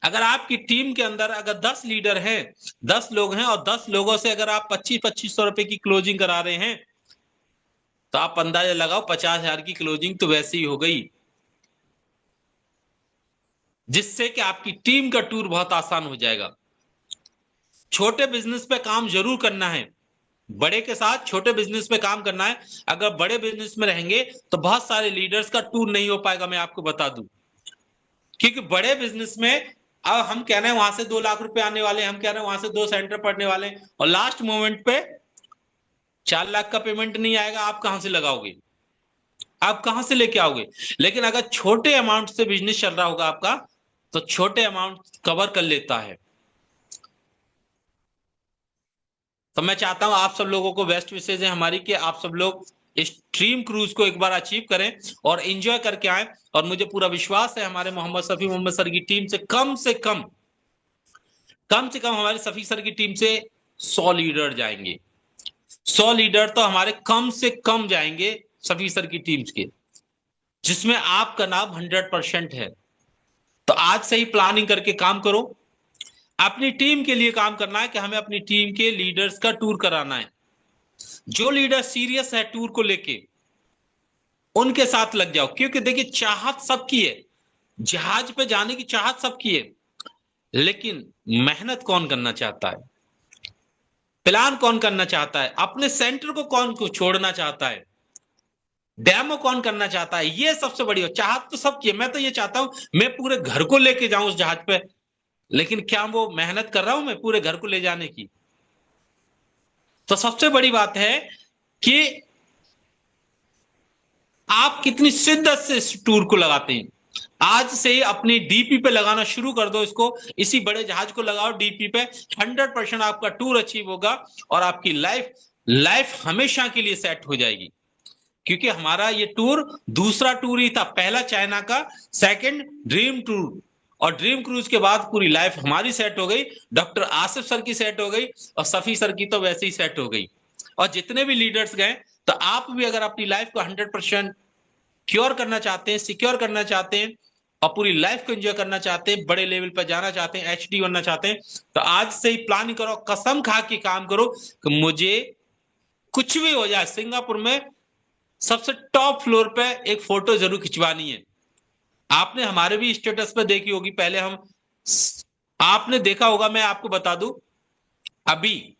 अगर आपकी टीम के अंदर अगर 10 लीडर हैं, 10 लोग हैं, और 10 लोगों से अगर आप 2500 रुपए की क्लोजिंग करा रहे हैं, तो आप अंदाजा लगाओ 50,000 की क्लोजिंग तो वैसे ही हो गई, जिससे कि आपकी टीम का टूर बहुत आसान हो जाएगा। छोटे बिजनेस पे काम जरूर करना है, बड़े के साथ छोटे बिजनेस पे काम करना है। अगर बड़े बिजनेस में रहेंगे तो बहुत सारे लीडर्स का टूर नहीं हो पाएगा, मैं आपको बता दूं। क्योंकि बड़े बिजनेस में अब हम कह रहे हैं वहां से 2 लाख रुपए आने वाले हैं, हम कह रहे हैं वहां से 2 सेंटर पड़ने वाले हैं, और लास्ट मोमेंट पे 4 लाख का पेमेंट नहीं आएगा, आप कहां से लगाओगे, आप कहां से लेके आओगे। लेकिन अगर छोटे अमाउंट से बिजनेस चल रहा होगा आपका, तो छोटे अमाउंट कवर कर लेता है। तो मैं चाहता हूं आप सब लोगों को बेस्ट विशेष है हमारी कि आप सब लोग इस ड्रीम क्रूज को एक बार अचीव करें और एंजॉय करके आए। और मुझे पूरा विश्वास है हमारे मोहम्मद शफी मोहम्मद सर की टीम से कम से कम हमारे शफी सर की टीम से 100 लीडर जाएंगे। 100 लीडर तो हमारे कम से कम जाएंगे शफी सर की टीम के, जिसमें आपका नाम 100% है। तो आज से ही प्लानिंग करके काम करो। अपनी टीम के लिए काम करना है कि हमें अपनी टीम के लीडर्स का टूर कराना है। जो लीडर सीरियस है टूर को लेके, उनके साथ लग जाओ। क्योंकि देखिए, चाहत सबकी है, जहाज पे जाने की चाहत सबकी है, लेकिन मेहनत कौन करना चाहता है, प्लान कौन करना चाहता है, अपने सेंटर को कौन को छोड़ना चाहता है, डेमो कौन करना चाहता है, ये सबसे बड़ी हो। चाहत तो सबकी है। मैं तो ये चाहता हूं मैं पूरे घर को लेके जाऊं उस जहाज पे, लेकिन क्या वो मेहनत कर रहा हूं मैं पूरे घर को ले जाने की? तो सबसे बड़ी बात है कि आप कितनी शिद्दत से इस टूर को लगाते हैं। आज से ही अपनी डीपी पे लगाना शुरू कर दो इसको, इसी बड़े जहाज को लगाओ डीपी पे। 100% आपका टूर अचीव होगा और आपकी लाइफ लाइफ हमेशा के लिए सेट हो जाएगी। क्योंकि हमारा ये टूर दूसरा टूर ही था, पहला चाइना का, सेकंड ड्रीम टूर, और ड्रीम क्रूज के बाद पूरी लाइफ हमारी सेट हो गई, डॉक्टर आसिफ सर की सेट हो गई, और सफी सर की तो वैसे ही सेट हो गई। और जितने भी लीडर्स गए, तो आप भी अगर अपनी लाइफ को 100% क्योर करना चाहते हैं, सिक्योर करना चाहते हैं, और पूरी लाइफ को एंजॉय करना चाहते हैं, बड़े लेवल पर जाना चाहते हैं, एचडी बनना चाहते हैं, तो आज से ही प्लानिंग करो, कसम खा के काम करो कि मुझे कुछ भी हो जाए सिंगापुर में सबसे टॉप फ्लोर पे एक फोटो जरूर खिंचवानी है। आपने हमारे भी स्टेटस पे देखी होगी, पहले हम, आपने देखा होगा, मैं आपको बता दूं, अभी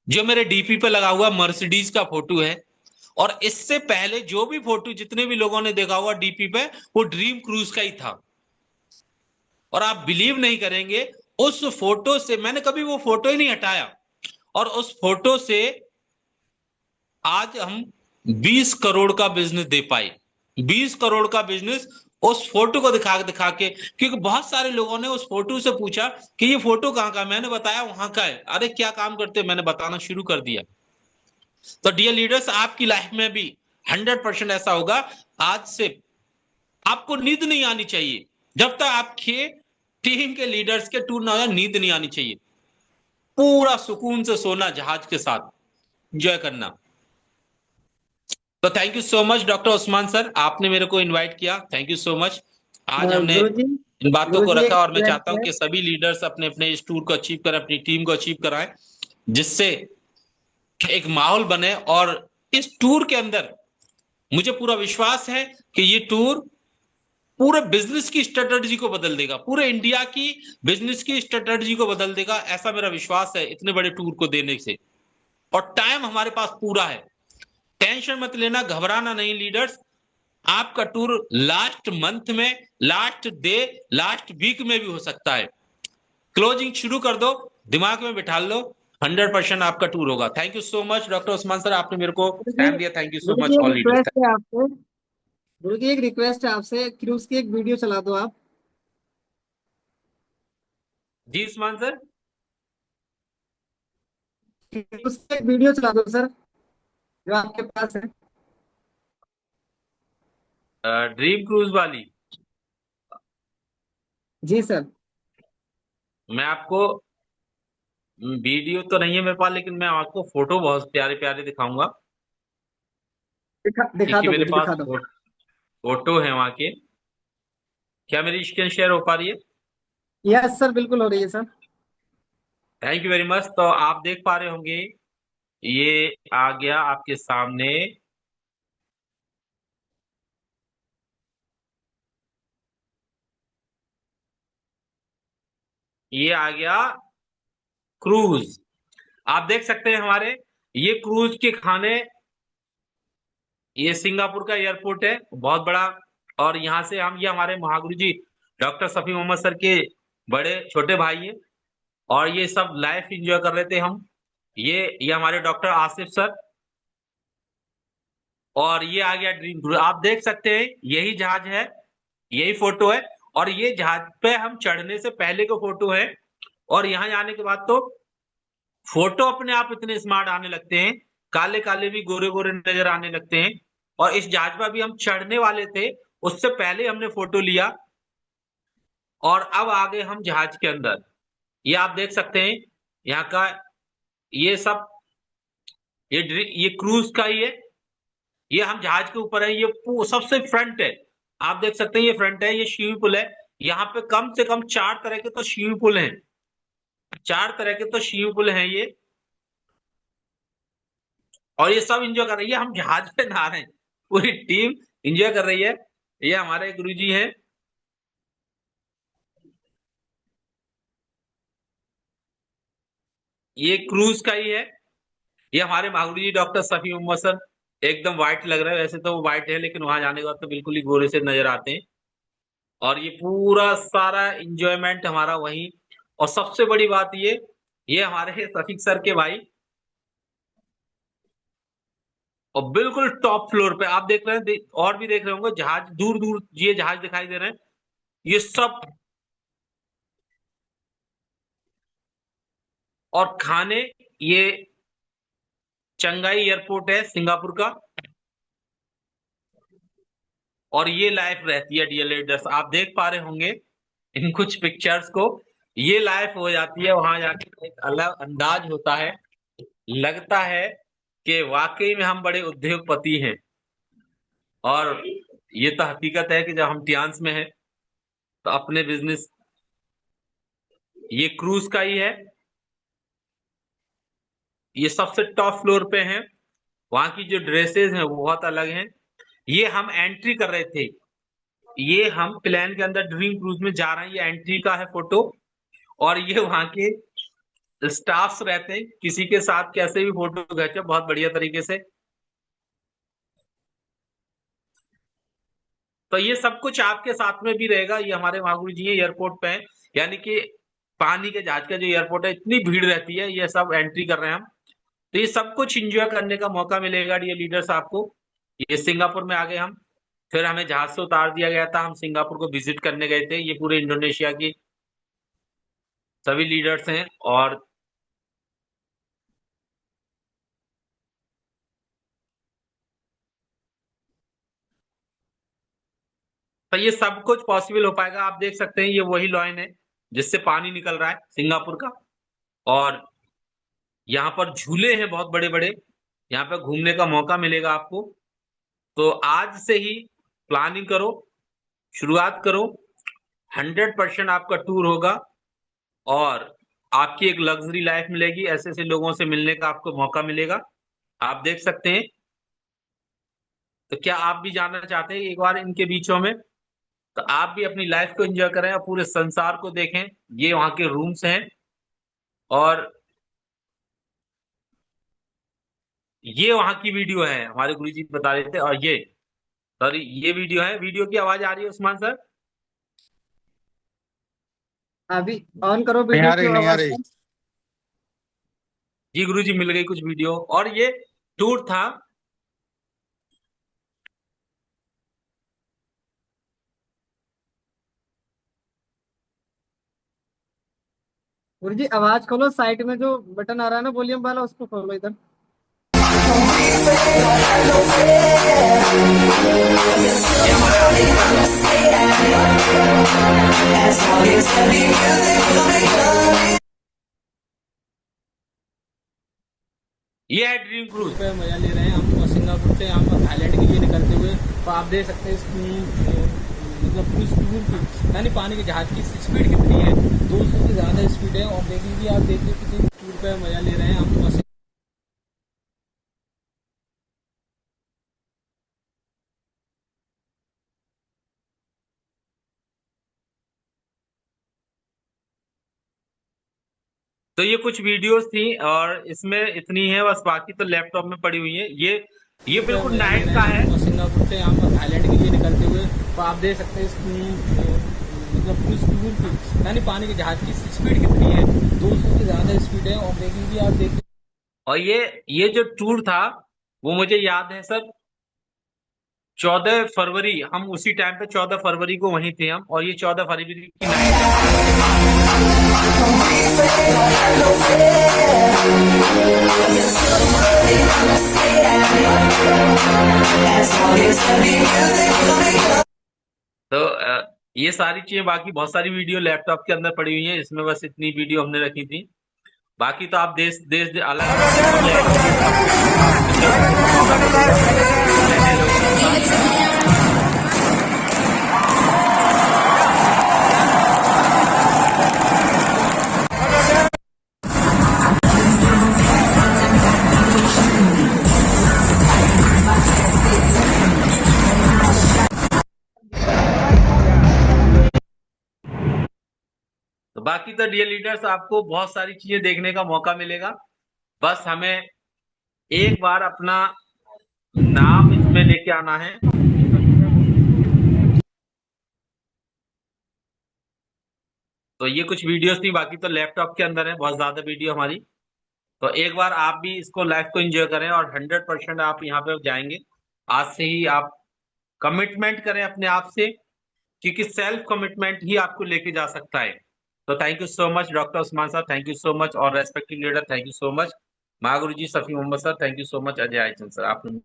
जो मेरे डीपी पे लगा हुआ मर्सिडीज का फोटो है, और इससे पहले जो भी फोटो जितने भी लोगों ने देखा हुआ डीपी पे, वो ड्रीम क्रूज का ही था। और आप बिलीव नहीं करेंगे, उस फोटो से मैंने कभी वो फोटो ही नहीं हटाया, और उस फोटो से आज हम 20 करोड़ का बिजनेस दे पाए। 20 करोड़ का बिजनेस उस फोटो को दिखा दिखा के, क्योंकि बहुत सारे लोगों ने उस फोटो से पूछा कि ये फोटो कहाँ का, मैंने बताया वहां का है, अरे क्या काम करते, मैंने बताना शुरू कर दिया। तो डियर लीडर्स, आपकी लाइफ में भी 100% ऐसा होगा। आज से आपको नींद नहीं आनी चाहिए, जब तक आपके टीम के लीडर्स के टूर ना हो जाए, नींद नहीं आनी चाहिए। पूरा सुकून से सोना, जहाज के साथ एंजॉय करना। तो thank you so much doctor Usman sir, आपने मेरे को इनवाइट किया, थैंक यू सो मच। आज हमने गुरु जी, इन बातों गुरु को जी एक रखा, और मैं रिक्वेस्ट चाहता हूं है। कि सभी लीडर्स अपने अपने इस टूर को अचीव करें, अपनी टीम को अचीव कराएं, जिससे एक माहौल बने। और इस टूर के अंदर मुझे पूरा विश्वास है कि ये टूर पूरे बिजनेस की स्ट्रेटजी को बदल देगा, पूरे इंडिया की बिजनेस की स्ट्रेटजी को बदल देगा, ऐसा मेरा विश्वास है इतने बड़े टूर को देने से। और टाइम हमारे पास पूरा है, टेंशन मत लेना, घबराना नहीं लीडर्स। आपका टूर लास्ट मंथ में, लास्ट डे, लास्ट वीक में भी हो सकता है। क्लोजिंग शुरू कर दो, दिमाग में बिठा लो, 100% आपका टूर होगा। Thank you so much doctor Usman sir, आपने मेरे को गुरु जी, टाइम दिया, thank you so Guru ji much एक ऑल लीडर्स। रिक्वेस्ट है आपसे। गुरु जी एक रिक्वेस्ट है आपसे, क्रूज की एक वीडियो चला दो आप। जी उस्मान सर। क्रूज की एक वीडियो चला दो सर, जो आपके पास है। ड्रीम क्रूज वाली? जी सर। मैं आपको, वीडियो तो नहीं है मेरे पास, लेकिन मैं आपको फोटो बहुत प्यारे प्यारे दिखाऊंगा, दिखा क्योंकि दो मेरे गुरु, पास दिखा दो। फोटो है वहां के। क्या मेरी स्क्रीन शेयर हो पा रही है? यस सर, बिल्कुल हो रही है sir. Thank you very much. तो आप देख पा रहे होंगे, ये आ गया आपके सामने, ये आ गया क्रूज। आप देख सकते हैं हमारे ये क्रूज के खाने, ये सिंगापुर का एयरपोर्ट है बहुत बड़ा, और यहाँ से हम, ये हमारे महागुरु जी डॉक्टर सफी मोहम्मद सर के बड़े छोटे भाई हैं, और ये सब लाइफ एंजॉय कर रहे थे हम। ये हमारे डॉक्टर आसिफ सर, और ये आ गया ड्रीम क्रूज। आप देख सकते हैं यही जहाज है, यही फोटो है, और ये जहाज पे हम चढ़ने से पहले का फोटो है। और यहाँ जाने के बाद तो फोटो अपने आप इतने स्मार्ट आने लगते हैं, काले काले भी गोरे गोरे नजर आने लगते हैं। और इस जहाज पर भी हम चढ़ने वाले थे, उससे पहले हमने फोटो लिया, और अब आ गए हम जहाज के अंदर। ये आप देख सकते हैं यहाँ का, ये सब, ये क्रूज का ही है। ये हम जहाज के ऊपर है, ये सबसे फ्रंट है। आप देख सकते हैं ये फ्रंट है, ये स्विमिंग पूल है। यहाँ पे कम से कम 4 तरह के तो स्विमिंग पूल हैं, 4 तरह के तो स्विमिंग पूल हैं ये। और ये सब इंजॉय कर रही है, हम जहाज पे नहा रहे हैं, पूरी टीम इंजॉय कर रही है। ये हमारे गुरुजी हैं, ये क्रूज का ही है। ये हमारे महागुरु जी डॉक्टर सफी मोहम्मद सर, एकदम व्हाइट लग रहे हैं, वैसे तो वो व्हाइट है, लेकिन वहां जाने के बाद तो बिल्कुल ही गोरे से नजर आते हैं। और ये पूरा सारा इंजॉयमेंट हमारा वहीं। और सबसे बड़ी बात ये हमारे सफीक सर के भाई, और बिल्कुल टॉप फ्लोर पे आप देख रहे हैं, और भी देख रहे होंगे जहाज, दूर दूर ये जहाज दिखाई दे रहे हैं, ये सब। और खाने, ये चंगाई एयरपोर्ट है सिंगापुर का, और ये लाइफ रहती है डियर लीडर्स, आप देख पा रहे होंगे इन कुछ पिक्चर्स को। ये लाइफ हो जाती है वहां जाके, एक अलग अंदाज होता है, लगता है कि वाकई में हम बड़े उद्योगपति हैं। और ये तो हकीकत है कि जब हम टियान्स में हैं तो अपने बिजनेस, ये क्रूज का ही है, ये सबसे टॉप फ्लोर पे है। वहां की जो ड्रेसेस हैं वो बहुत अलग हैं। ये हम एंट्री कर रहे थे, ये हम प्लेन के अंदर ड्रीम क्रूज में जा रहे हैं, ये एंट्री का है फोटो। और ये वहां के स्टाफ्स रहते हैं, किसी के साथ कैसे भी फोटो खींचे बहुत बढ़िया तरीके से। तो ये सब कुछ आपके साथ में भी रहेगा। ये हमारे महागुरु जी एयरपोर्ट पे हैं, यानी कि पानी के जहाज का जो एयरपोर्ट है, इतनी भीड़ रहती है, ये सब एंट्री कर रहे हैं हम। तो ये सब कुछ एंजॉय करने का मौका मिलेगा डियर लीडर्स आपको। ये सिंगापुर में आ गए हम, फिर हमें जहाज से उतार दिया गया था, हम सिंगापुर को विजिट करने गए थे। ये पूरे इंडोनेशिया की सभी लीडर्स हैं। और तो ये सब कुछ पॉसिबल हो पाएगा। आप देख सकते हैं ये वही लॉइन है जिससे पानी निकल रहा है सिंगापुर का। और यहाँ पर झूले हैं बहुत बड़े बड़े, यहाँ पे घूमने का मौका मिलेगा आपको। तो आज से ही प्लानिंग करो, शुरुआत करो। 100% आपका टूर होगा, और आपकी एक लग्जरी लाइफ मिलेगी, ऐसे ऐसे लोगों से मिलने का आपको मौका मिलेगा। आप देख सकते हैं। तो क्या आप भी जानना चाहते हैं एक बार इनके बीचों में? तो आप भी अपनी लाइफ को एंजॉय करें और पूरे संसार को देखें। ये वहां के रूम्स हैं, और ये वहां की वीडियो है, हमारे गुरुजी बता रहे थे। और ये सॉरी, ये वीडियो है। वीडियो की आवाज आ रही है उस्मान सर? अभी ऑन करो नहीं वीडियो आ की रही, नहीं आ आवाज रही। को। जी गुरुजी, मिल गई कुछ वीडियो। और ये टूर था। गुरुजी आवाज खोलो, साइड में जो बटन आ रहा है ना वॉल्यूम वाला, उसको खोलो इधर। ये है ड्रीम क्रूज। पे मजा ले रहे हैं हम सिंगापुर से यहाँ पर थाईलैंड के लिए निकलते हुए। तो आप देख सकते हैं मतलब क्रूज टूर की, यानी पानी के जहाज की स्पीड कितनी है, 200 से ज़्यादा स्पीड है। और देखिए आप देखिए किसी टूर पे मजा ले रहे हैं हम। तो ये कुछ वीडियोस थी, और इसमें इतनी है बस, बाकी तो लैपटॉप में पड़ी हुई है। ये बिल्कुल नाइट का है। और सिंगापुर से यहाँ पर थाईलैंड के लिए निकलते हुए। तो आप देख सकते हैं मतलब क्रूज टूर की, यानी पानी के जहाज की स्पीड कितनी है, 200 से ज़्यादा स्पीड है। और देखिए आप देखिए। और ये जो टूर था वो मुझे याद है सर, 14 फरवरी, हम उसी टाइम पे 14 फरवरी को वहीं थे हम। और ये 14 फरवरी की नाइट है। तो ये सारी चीजें, बाकी बहुत सारी वीडियो लैपटॉप के अंदर पड़ी हुई हैं, इसमें बस इतनी वीडियो हमने रखी थी। बाकी तो आप देश देश अलग तो बाकी तो डियर लीडर्स आपको बहुत सारी चीजें देखने का मौका मिलेगा। बस हमें एक बार अपना नाम इसमें लेके आना है। तो ये कुछ वीडियोस थी, बाकी तो लैपटॉप के अंदर है बहुत ज्यादा वीडियो हमारी। तो एक बार आप भी इसको लाइफ को एंजॉय करें और 100% आप यहाँ पे जाएंगे। आज से ही आप कमिटमेंट करें अपने आप से, क्योंकि सेल्फ कमिटमेंट ही आपको लेके जा सकता है। तो thank you so much doctor Usman sahab, thank you so much, और respected leader thank you so much, Mahaguru ji Safi Mohammad sir thank you so much, Ajay Aychand sir आपने